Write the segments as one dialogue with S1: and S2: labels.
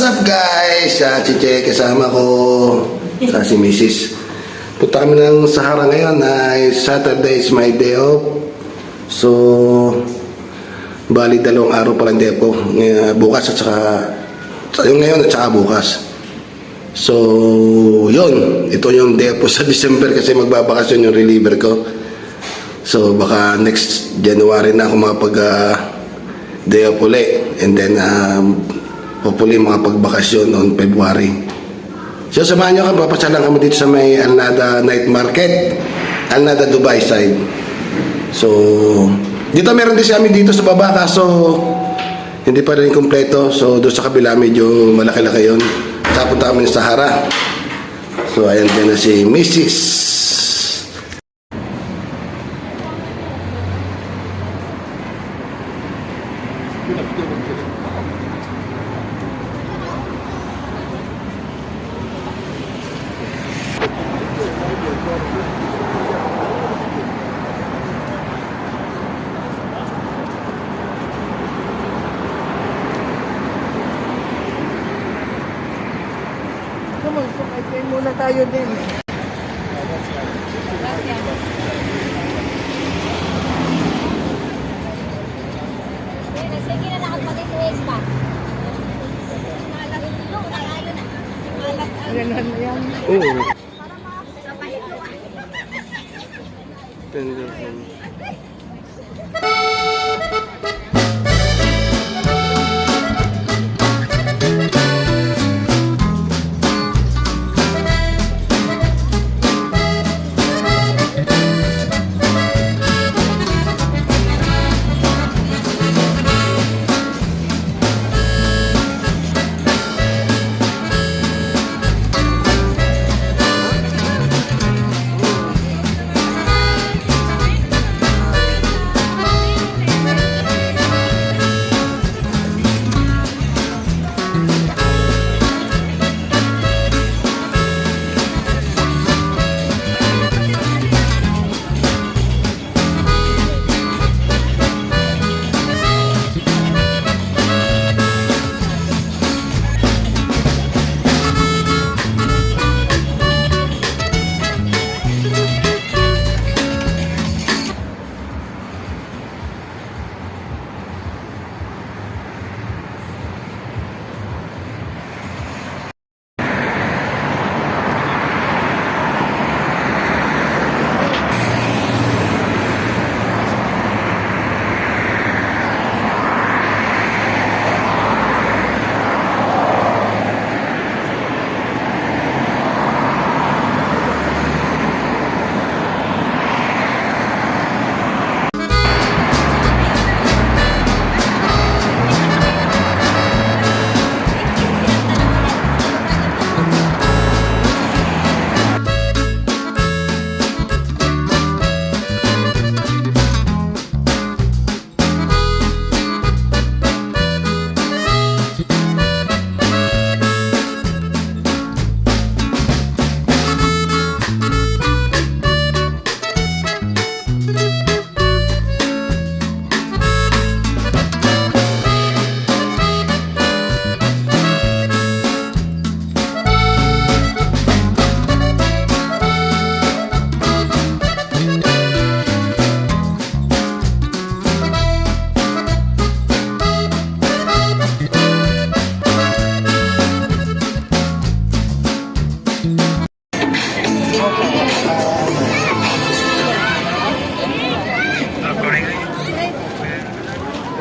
S1: up guys? Chiche, kasama ko sa si Mrs. Punta kami ng Sahara ngayon. Saturday is my day off. So, bali 2 araw pa lang day po. Bukas at saka yung ngayon at saka bukas. So, yun. Ito yung day po sa December kasi magbabakasyon yung reliever ko. So, baka next January na ako makapag day off ulit. And then, hopefully makapagbakasyon on February. So, samahan nyo ka. Papasyalan kami dito sa may Alnada Night Market. Alnada Dubai side. So, dito meron din kami dito sa baba. Kaso, hindi pa rin kompleto. So, doon sa kabila medyo malaki-laki yun. Tapunta kami sa Sahara. So, ayan din na si Mrs.
S2: Mag-sukay muna tayo din.
S3: Sige na lahat mag-express pa.
S2: Ganun yan.
S1: Oo.
S3: Sa pahilo.
S1: Tender.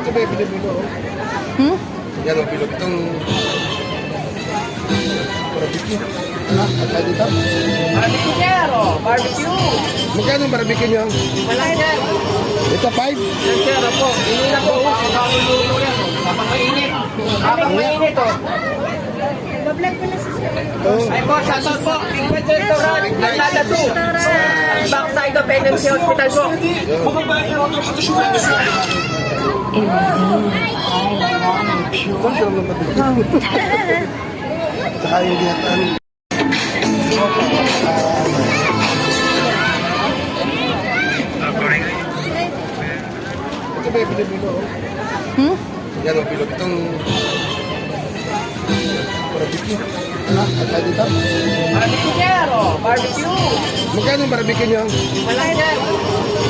S1: Ito ba yung bilo-bilo? Yan ang bilo. Itong barbecue. Magkano dito?
S2: Barbecue sir, oh. Barbecue.
S1: Magkano ang barbecue nyo?
S2: Wala sir.
S1: Ito 5?
S2: Sir, sir, po. Hindi na po. Kapag-luto yan. Kapag-mainit. Kapag-mainit, oh.
S3: Bablog ko na si sir.
S2: Ay po, shoutout po. Ingrid Restaurant. Alnada 2. Backside of NMC Hospital po.
S1: Kung saan naman ito? Saka yung ginatan. Ito ba yung bilo-bilo? Yan ang bilo. Itong barbecue. Ano? Pagka dito?
S2: Barbecue sir, oh. Barbecue.
S1: Magkano ang barbecue nyo?
S2: Walang sir.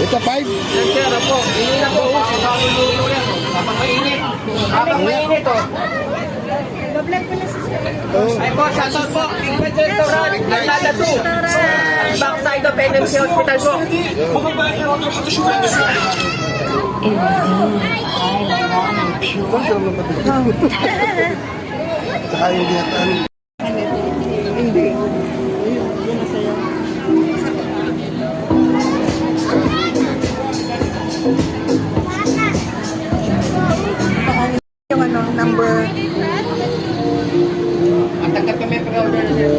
S1: Ito, 5?
S2: Yan sir, po. Hindi na po. Bagong luto yan. Habang mainit. Habang mainit, oh.
S3: Bablog ko na si sir.
S2: Ay po, shoutout po. Ingrid Restaurant. Nagdada 2. Backside of NMC Hospital po.
S1: Ang sarap ng barbecue. Saka yung ginataan.
S4: Yung ano, number.
S2: Ang tagat kami pre-order na sir.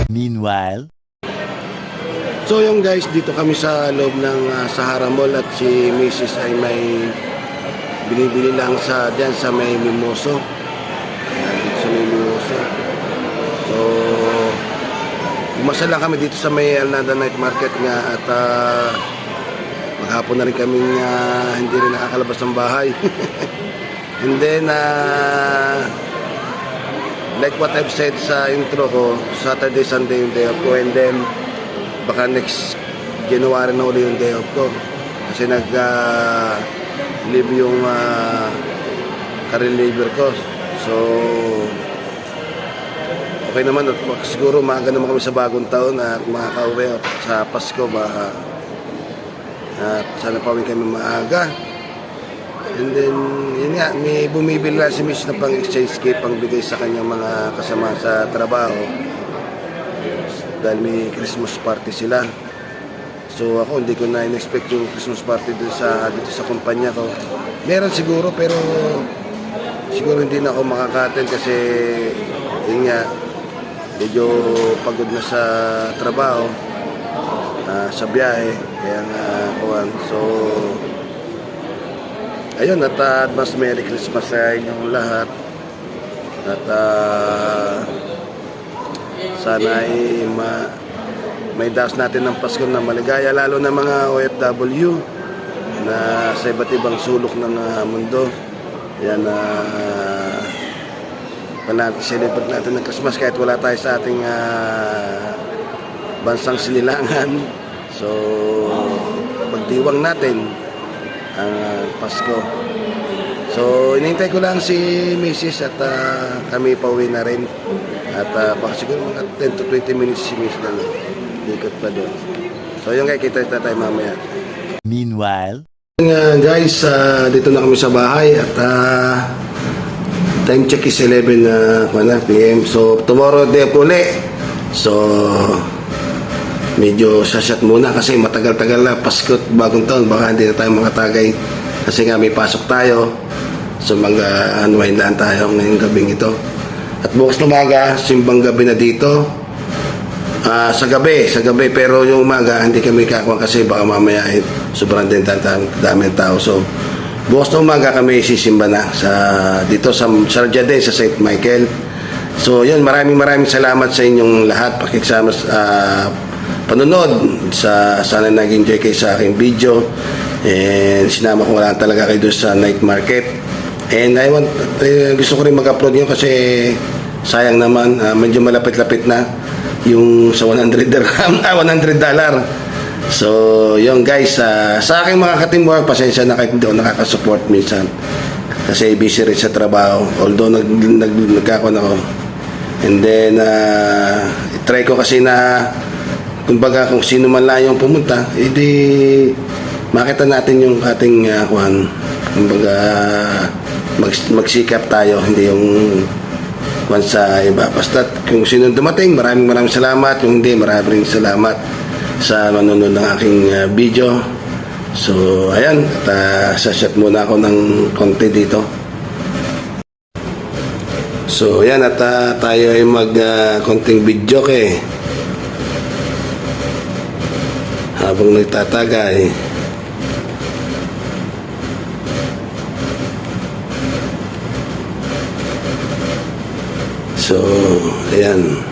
S5: Meanwhile,
S1: So yung guys, dito kami sa loob ng Sahara Mall at si Mrs. ay may binibili lang sa diyan sa may Mimoso. Ayan, dito sa may Mimoso. So umasa lang kami dito sa may Alnada Night Market nga at maghapon na rin kami hindi rin nakakalabas ng bahay. And then like what I've said sa intro ko, Saturday, Sunday yung day off ko, and then baka next January na uli yung day off ko kasi nag-leave yung career labor ko. So okay naman at siguro maaga naman kami sa bagong taon at makaka-uwi sa Pasko baka at sana pa kami maaga. And then yun nga, may bumibili na si Miss na pang exchange gift pang bigay sa kanyang mga kasama sa trabaho dahil may Christmas party sila. So ako hindi ko na in-expect yung Christmas party dito sa kumpanya ko. Meron siguro pero siguro hindi na ako makaka-attend kasi yun nga medyo pagod na sa trabaho, sa biyahe, kaya nga kuwan. So ayun, at advance Merry Christmas sa inyong lahat at sana ay may daos natin ng Pasko na maligaya, lalo na mga OFW na sa iba't ibang sulok ng mundo. Yan celebrate natin ng Christmas kahit wala tayo sa ating bansang sinilangan. So pagdiwang natin ang Pasko. So inintay ko lang si Mrs. at kami pauwi na rin. At baka siguro mga 10 to 20 minutes si Mrs. na ikot pa doon. So yun guys, kita tayo mamaya.
S5: meanwhile,
S1: Guys, dito na kami sa bahay at time check is 11 p.m. So tomorrow day po ulit. So medyo sasat muna kasi matagal-tagal na Pasko at bagong taon, baka hindi na tayo makatagay kasi nga may pasok tayo. So mag-unwind lang tayo ngayong gabing ito. At bukas na umaga, simbang gabi na dito. Sa gabi, pero yung umaga hindi kami kakuha kasi baka mamaya sobrang daming tao. So bukas na umaga kami sisimba na dito sa Sarjade sa St. Michael. So yun, maraming salamat sa inyong lahat pakikisama panonood sana nag-enjoy kayo sa aking video, and sinama ko lang talaga kayo doon sa night market. And gusto ko rin mag-upload yun kasi sayang naman, medyo malapit-lapit na yung sa $100. So yun guys, sa aking mga ka-teamwork, pasensya na kahit hindi ako nakaka-support minsan kasi busy rin sa trabaho, although nagkakon ako. And then try ko kasi na kumbaga kung sino man lang yung pumunta, edi makita natin yung ating kumbaga magsikap tayo, hindi yung kwan sa iba. Basta kung sino dumating, maraming salamat. Yung hindi, maraming salamat sa manonood ng aking video. So ayan, at sashat muna ako ng konti dito. So ayan, at tayo ay konting video habang nagtatagay. So, ayan.